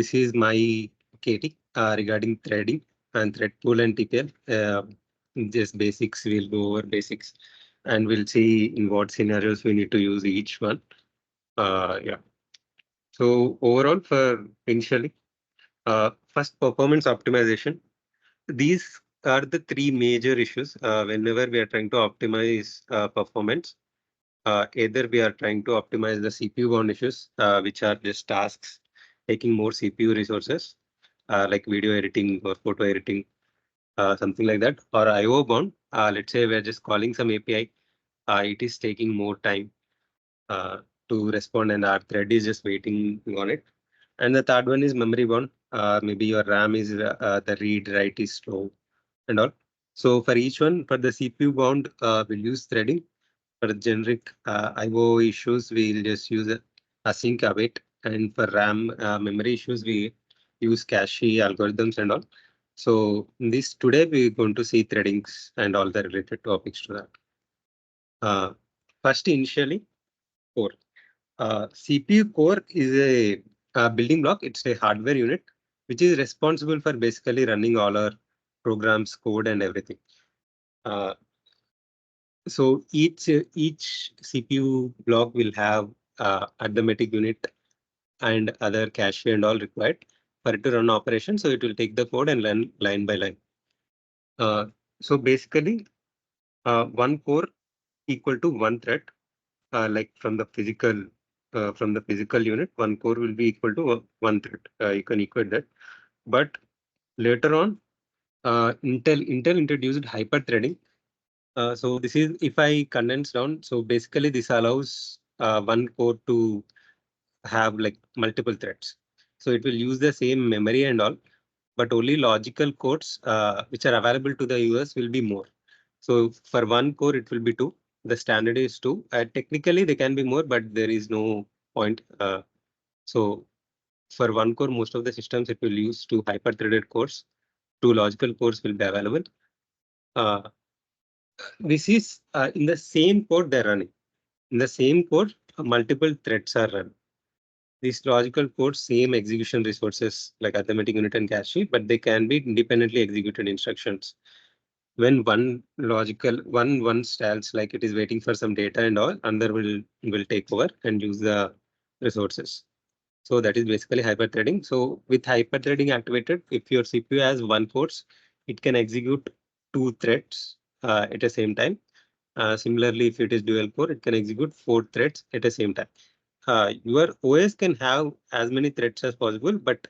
This is my KT regarding threading and ThreadPool and TPL. Just basics, we'll go over basics and we'll see in what scenarios we need to use each one. Yeah. So overall for initially, first performance optimization. These are the three major issues whenever we are trying to optimize performance. Either we are trying to optimize the CPU bound issues, which are just tasks taking more CPU resources, like video editing or photo editing, something like that, or IO bound. Let's say we're just calling some API, it is taking more time uh, to respond, and our thread is just waiting on it. And the third one is memory bound. Maybe your RAM is the read write is slow and all. So for each one, for the CPU bound, we'll use threading. For generic IO issues, we'll just use async await. And for RAM memory issues, we use cache algorithms and all. So in this today, we're going to see threadings and all the related topics to that. First, initially, core. CPU core is a building block. It's a hardware unit which is responsible for basically running all our programs, code, and everything. Uh, So each CPU block will have arithmetic unit and other cache and all required for it to run operation. So it will take the code and learn line by line. Uh, so basically, one core equal to one thread, like from the physical unit, one core will be equal to one thread. You can equate that. But later on, Intel introduced hyper-threading. So this is if I condense down. So basically, this allows one core to have like multiple threads. So it will use the same memory and all, but only logical codes which are available to the users will be more. So for one core, it will be two. The standard is two. Technically, they can be more, but there is no point. So for one core, most of the systems it will use two hyper-threaded cores. Two logical cores will be available. Uh, this is in the same code they're running. In the same code, multiple threads are run. These logical codes, same execution resources like arithmetic unit and cache, but they can be independently executed instructions. When one stalls, like it is waiting for some data and all, another will take over and use the resources. So that is basically hyperthreading. So with hyperthreading activated, if your CPU has one core, it can execute two threads at the same time. Similarly, if it is dual core, it can execute four threads at the same time. Your OS can have as many threads as possible, but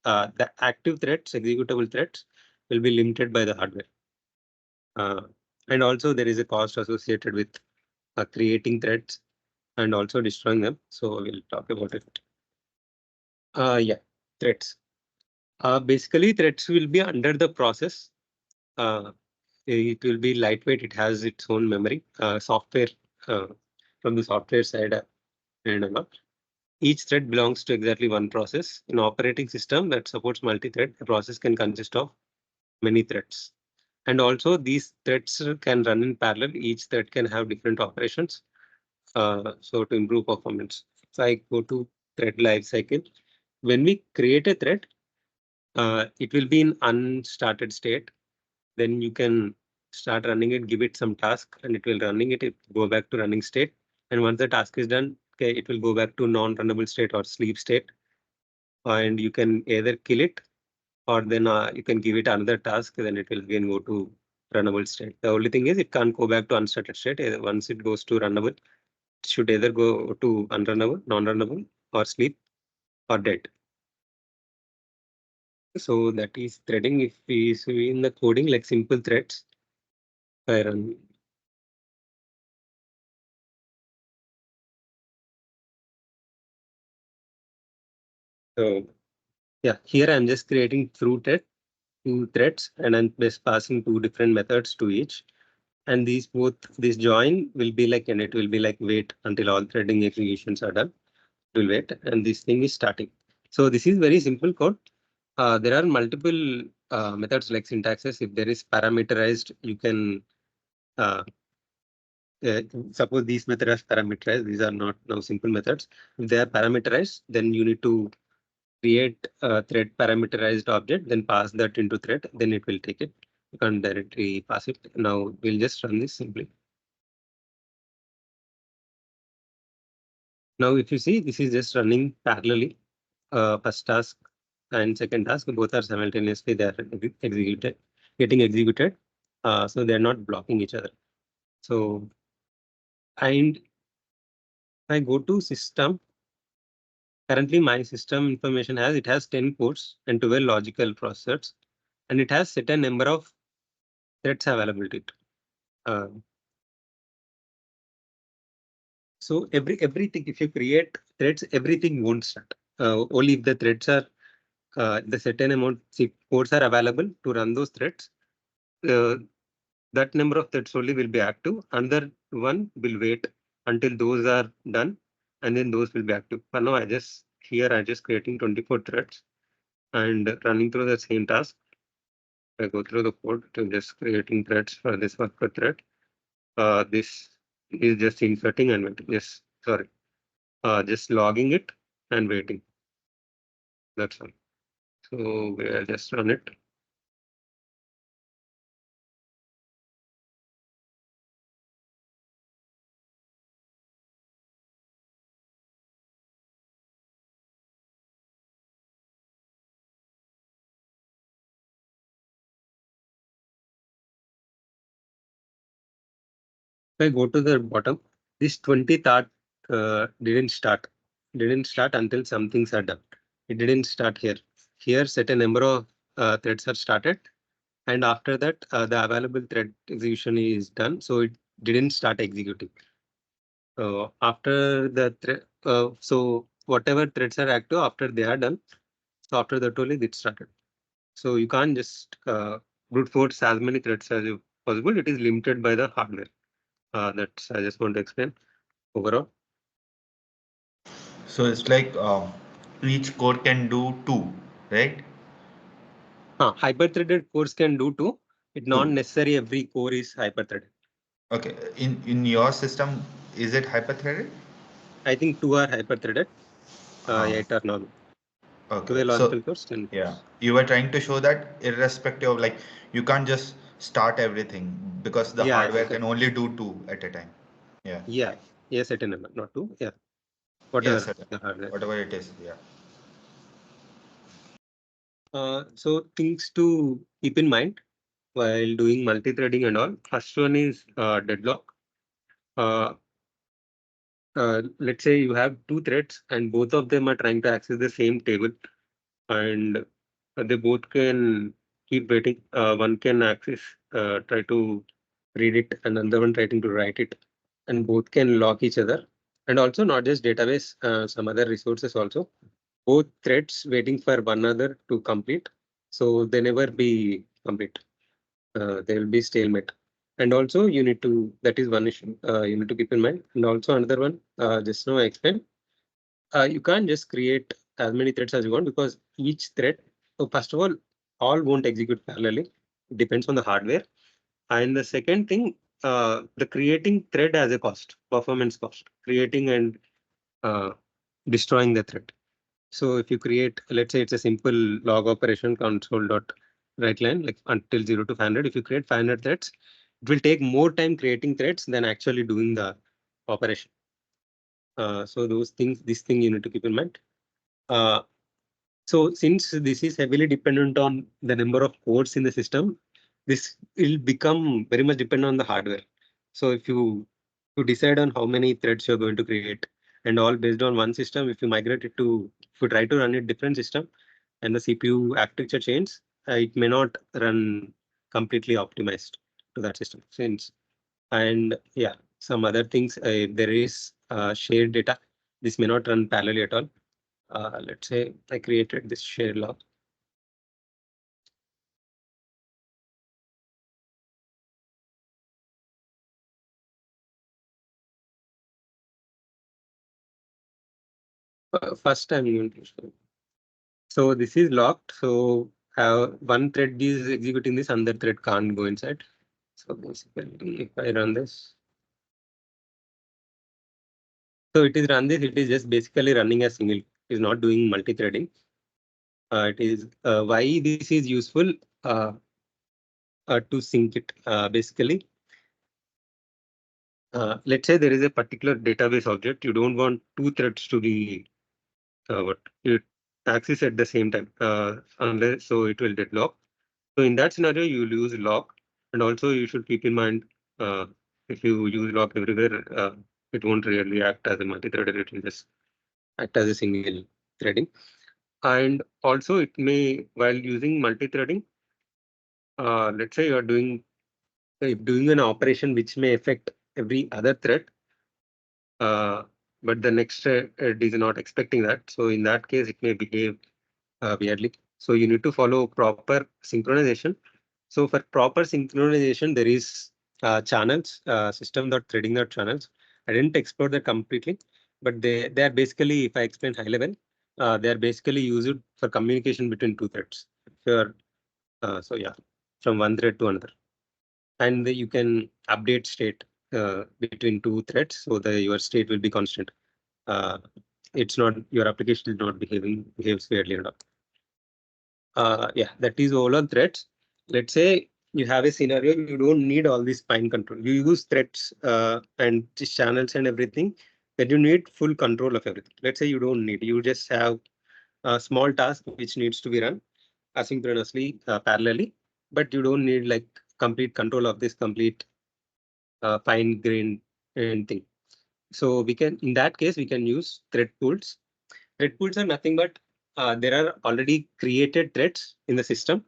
the active threads, executable threads, will be limited by the hardware. And also there is a cost associated with creating threads and also destroying them. So we'll talk about it. Yeah, threads. Basically, threads will be under the process. Uh, it will be lightweight. It has its own memory, software from the software side and all. Each thread belongs to exactly one process. In operating system that supports multi-thread, a process can consist of many threads. And also these threads can run in parallel. Each thread can have different operations. So to improve performance. So I go to thread life cycle. When we create a thread, it will be in unstarted state. Then you can start running it, give it some task, and it will running it. It go back to running state. And once the task is done, okay, it will go back to non-runnable state or sleep state. And you can either kill it or then you can give it another task. Then it will again go to runnable state. The only thing is it can't go back to unstarted state. Once it goes to runnable, it should either go to unrunnable, non-runnable, or sleep, or dead. So that is threading. If we see in the coding like simple threads, I run. So yeah, here I'm just creating two threads, and I'm just passing two different methods to each. And this join will be like, and it will be like wait until all threading executions are done. It will wait, and this thing is starting. So this is very simple code. There are multiple methods like syntaxes. If there is parameterized, you can uh, suppose these methods are parameterized. These are not now simple methods. If they are parameterized, then you need to create a thread parameterized object, then pass that into thread, then it will take it. You can't directly pass it. Now we'll just run this simply. Now, if you see, this is just running parallelly. First task and second task, both are simultaneously they are executed, getting executed. So they're not blocking each other. So, and I go to system. Currently, my system information has 10 cores and 12 logical processors, and it has certain number of threads available to it. Uh, so everything, if you create threads, everything won't start. Only if the threads are the certain amount cores are available to run those threads. Uh, that number of threads only will be active. Another one will wait until those are done, and then those will be active. For now, I just creating 24 threads and running through the same task. I go through the code to just creating threads for this worker thread. This is just inserting and waiting. Yes, sorry. Just logging it and waiting. That's all. So we'll just run it. If I go to the bottom, this 20 thought didn't start until some things are done. It didn't start here. Here, set a number of threads are started, and after that, the available thread execution is done. So it didn't start executing. After the thread, so whatever threads are active after they are done, so after that only it started. So you can't just brute force as many threads as possible. It is limited by the hardware. That's I just want to explain overall. So it's like each core can do two, right? Hyper-threaded cores can do too. It's not Two. necessary every core is hyper-threaded. Okay. In your system, is it hyper-threaded? I think two are hyper-threaded, Uh, eight are normal. okay. 12 So logical cores, 10 yeah, cores. you were trying to show that irrespective of, like, you can't just start everything because the Yeah, hardware can only do two at a time. Yeah. yeah, yes, at a number, not two. Yeah, Yes, whatever sir. the hardware. Whatever it is. Yeah. So things to keep in mind while doing multi-threading and all. First one is deadlock. Uh, let's say you have two threads and both of them are trying to access the same table, and they both can keep waiting. One can access, try to read it, and another one trying to write it, and both can lock each other. And also not just database, some other resources also. Both threads waiting for one another to complete, so they never be complete. There will be stalemate. And also you need to, that is one issue you need to keep in mind. And also another one, just now I explained, you can't just create as many threads as you want because each thread, so first of all won't execute parallelly. It depends on the hardware. And the second thing, the creating thread has a cost, performance cost, creating and uh, destroying the thread. So if you create, let's say it's a simple log operation console dot write line, like until 0 to 500, if you create 500 threads, it will take more time creating threads than actually doing the operation. So those things, this thing you need to keep in mind. Uh, So since this is heavily dependent on the number of cores in the system, this will become very much dependent on the hardware. So if you decide on how many threads you're going to create and all based on one system, if you migrate it to, if you try to run a different system and the CPU architecture changes, it may not run completely optimized to that system. Since and yeah, some other things, there is shared data. This may not run parallelly at all. Let's say I created this share log. First time you want to show. So this is locked. So one thread is executing this, another thread can't go inside. So basically, if I run this, so it is run this. It is just basically running a single. It is not doing multi-threading. It is why this is useful to sync it. Basically, let's say there is a particular database object. You don't want two threads to be what it access at the same time, unless so it will deadlock. So in that scenario, you will use lock, and also you should keep in mind if you use lock everywhere, it won't really act as a multi-threader. It will just act as a single threading. And also, it may while using multi-threading, let's say you are doing an operation which may affect every other thread, uh, but the next thread is not expecting that. So in that case, it may behave weirdly. So you need to follow proper synchronization. So for proper synchronization, there is channels, system.threading.channels. I didn't explore that completely, but they are basically, if I explain high level, they are basically used for communication between two threads. Sure. So yeah, from one thread to another, and you can update state between two threads, so the your state will be constant. Uh, it's not your application is not behaves weirdly enough. Yeah, that is all on threads. Let's say you have a scenario, you don't need all this spine control. You use threads and just channels and everything, then you need full control of everything. Let's say you don't need, you just have a small task which needs to be run asynchronously, parallelly, but you don't need like complete control of this complete fine grained thing. So we can, in that case, we can use thread pools. Thread pools are nothing but there are already created threads in the system.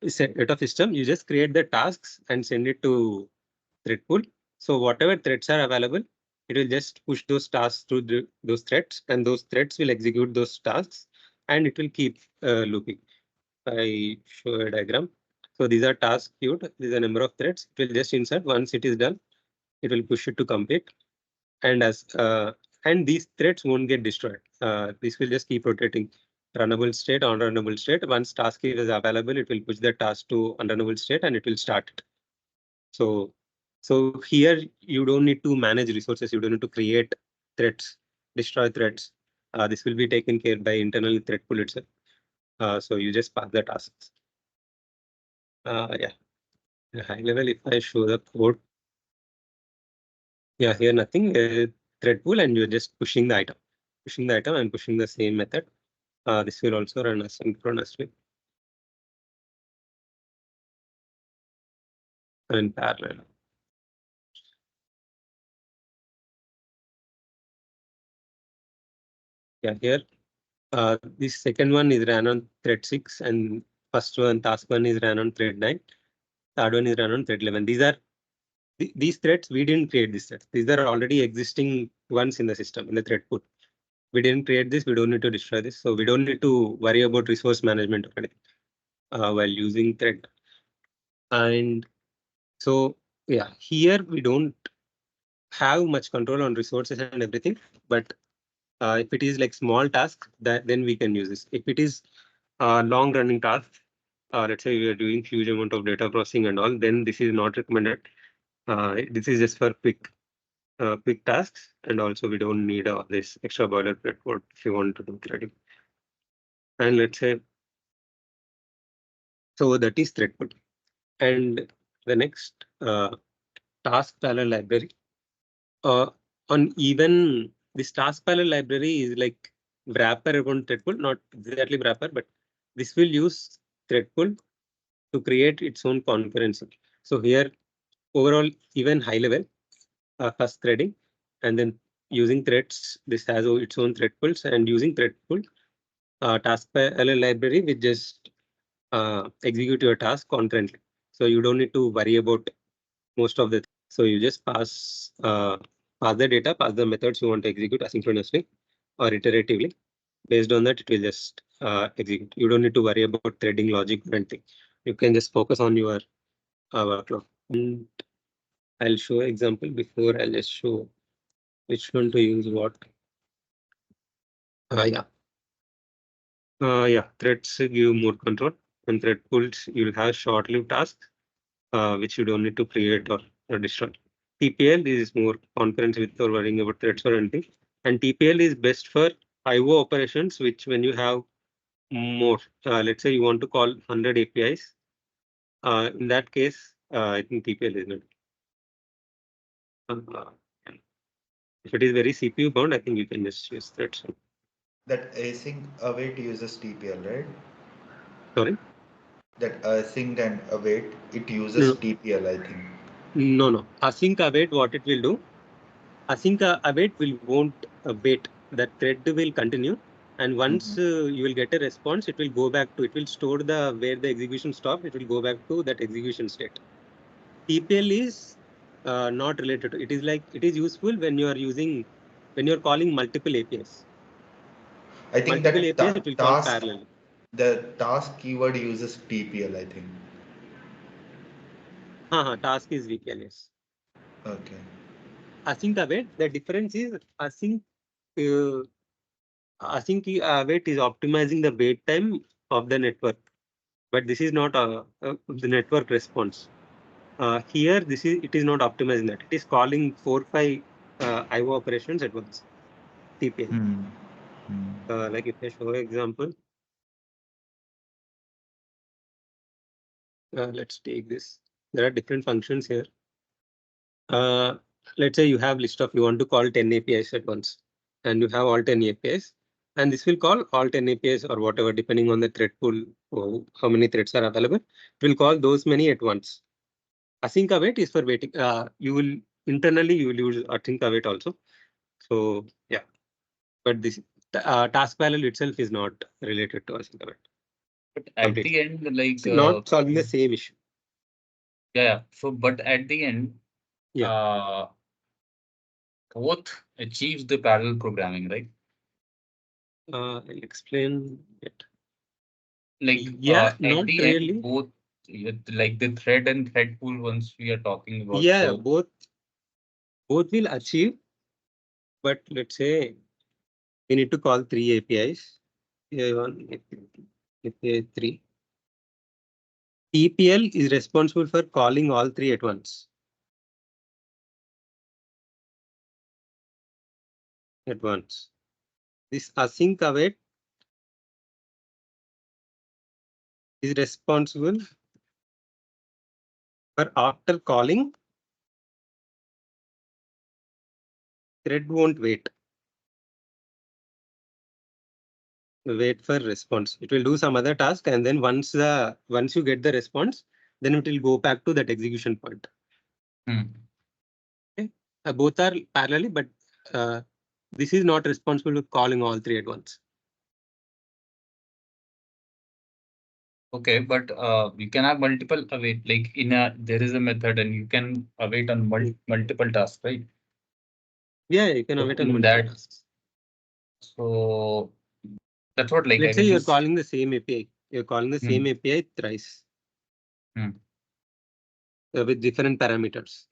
Set of system, you just create the tasks and send it to thread pool. So whatever threads are available, it will just push those tasks to those threads, and those threads will execute those tasks, and it will keep looping. I show a diagram. So these are tasks queued. These are number of threads. It will just insert. Once it is done, it will push it to complete. And and these threads won't get destroyed. This will just keep rotating. Runnable state, unrunnable state. Once task is available, it will push the task to unrunnable state and it will start it. So, so here you don't need to manage resources. You don't need to create threads, destroy threads. This will be taken care by internal thread pool itself. So you just pass the tasks. Yeah, high level. If I show the code, yeah, here nothing. Thread pool, and you're just pushing the item and pushing the same method. This will also run asynchronously and in parallel. Yeah, here this second one is ran on thread 6, and first one, task one, is ran on thread 9. Third one is run on thread 11. These are these threads. We didn't create these threads. These are already existing ones in the system in the thread pool. We didn't create this. We don't need to destroy this. So we don't need to worry about resource management or anything while using thread. And so yeah, here we don't have much control on resources and everything, but if it is like small task, that then we can use this. If it is long running task, let's say we are doing huge amount of data processing and all, then this is not recommended. This is just for quick tasks, and also we don't need this extra boilerplate code if you want to do threading. And let's say, so that is threadful. And the next task parallel library. Uh, on even this task parallel library is like wrapper upon threadful, not exactly wrapper, but this will use threadful to create its own concurrency. So here, overall, even high level, first threading, and then using threads, this has its own thread pools, and using thread pool, task parallel library, which just execute your task concurrently. So you don't need to worry about most of the. So you just pass the data, pass the methods you want to execute asynchronously or iteratively. Based on that, it will just execute. You don't need to worry about threading logic or anything. You can just focus on your workload. And I'll show example before I'll just show which one to use what. Yeah. Yeah, threads give more control, and thread pools you'll have short-lived tasks, which you don't need to create or destroy. TPL is more concurrency without worrying about threads or anything. And TPL is best for IO operations, which when you have more. Let's say you want to call 100 APIs. In that case, I think TPL is not. Uh, if it is very CPU bound, I think you can just use threads. That async await uses TPL, right? Sorry? That async and await, it uses No, TPL, I think. no. Async await, what it will do? Async await will won't wait. That thread will continue, and once Mhm. you will get a response, it will go back to. It will store the where the execution stopped. It will go back to that execution state. TPL is not related to. It is like it is useful when you are using when you are calling multiple APIs. I think Multiple that APIs, it will call parallel. the task keyword uses TPL, I think. Task is VPL, yes. Okay. Async await. The difference is uh, async await is optimizing the wait time of the network, but this is not the network response. Here, this is it is not optimizing that. It is calling 4, 5 IO operations at once. TPL. Hmm. Hmm. Like if I show example, let's take this. There are different functions here. Uh, let's say you have list of you want to call 10 APIs at once, and you have all 10 APIs, and this will call all 10 APIs or whatever depending on the thread pool or how many threads are available. It will call those many at once. Async await is for waiting. You will internally you will use async await also. So yeah, but this task parallel itself is not related to async await But at completely. the end, like, It's not solving the same issue. yeah, yeah. So, but at the end, Yeah. uh, both achieves the parallel programming, right? I'll explain it. Like, Yeah, at not the end, really. both, like the thread and thread pool ones we are talking about. Yeah, So, both will achieve, but let's say we need to call 3 APIs. AI1, API 3. TPL is responsible for calling all three at once. This async await is responsible for after calling, thread won't wait for response. It will do some other task, and then once you get the response, then it will go back to that execution point. hmm. Okay? Both are parallelly, but uh, this is not responsible for calling all three at once. Okay, but you can have multiple await. Like in a, there is a method, and you can await on multiple tasks, right? Yeah, you can So await on in multiple that, tasks. so that's what, like, I Let's say mean, you're this. calling the same API. You're calling the Hmm, same API thrice hmm, with different parameters.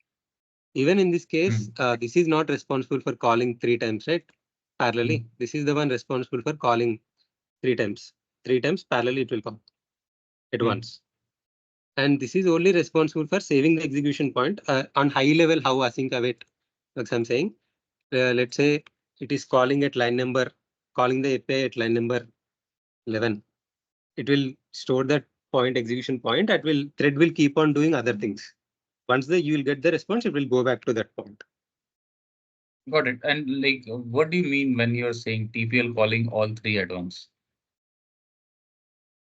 Even in this case, hmm, this is not responsible for calling 3 times, right? hmm, Parallelly. This is the one responsible for calling 3 times. 3 times parallelly it will call at hmm. once. And this is only responsible for saving the execution point on high level, how async await works. I'm saying, let's say it is calling at line number, calling the API at line number 11. It will store that point execution point. That will thread will keep on doing other things. Once you will get the response, it will go back to that point. Got it. And like, what do you mean when you're saying TPL calling all three at once?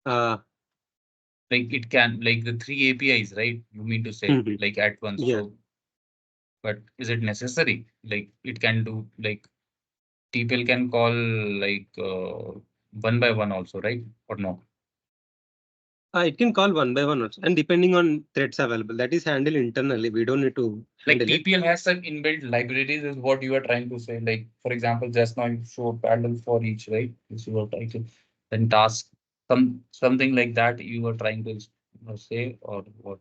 Uh, Like it can, like the three APIs, right? You mean to say like at once. yeah. So, but is it necessary? Like it can do, like TPL can call like one by one also, right? Or no? It can call one by one also, and depending on threads available, that is handled internally. We don't need to Like handle it. TPL has some inbuilt libraries, is what you are trying to say. Like, for example, just now you showed parallel for each, right? This you were trying to, then task, something like that you were trying to say, or what?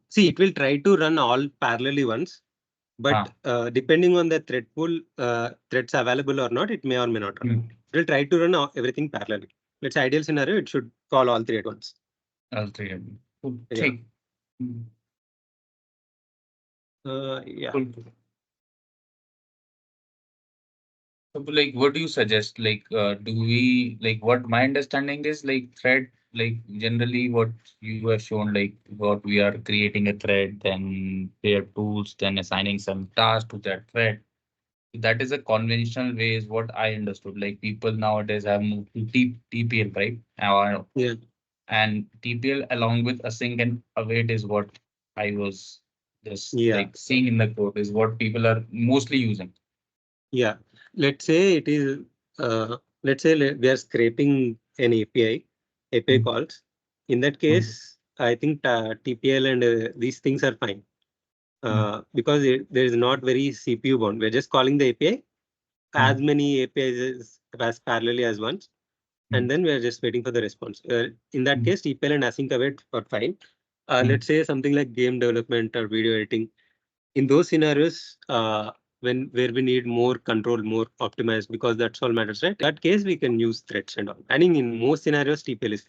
See, it will try to run all parallelly once, but Ah, depending on the thread pool, threads available or not, it may or may not run. hmm, It will try to run everything parallelly. Let's say ideal scenario, it should call all three at once. all three of them. Cool. Yeah. Take. Hmm, Yeah. cool. So, like, what do you suggest? Like, do we like what my understanding is like thread, like generally what you have shown, like what we are creating a thread, then their tools, then assigning some task to that thread. That is a conventional way, is what I understood. Like people nowadays have moved to TPL, right? Yeah, And TPL along with async and await is what I was just yeah, like seeing in the code is what people are mostly using. yeah. Let's say it is, let's say we are scraping an API Mm, calls. In that mm, case, I think TPL and these things are fine. mm, Because there is not very CPU bound. We're just calling the API as mm, many APIs as parallelly as once, mm, and then we're just waiting for the response. In that mm, case, TPL and async await are fine. mm, Let's say something like game development or video editing. In those scenarios, when where we need more control, more optimized, because that's all matters, right? In that case, we can use threads and all. I think in most scenarios, TPL is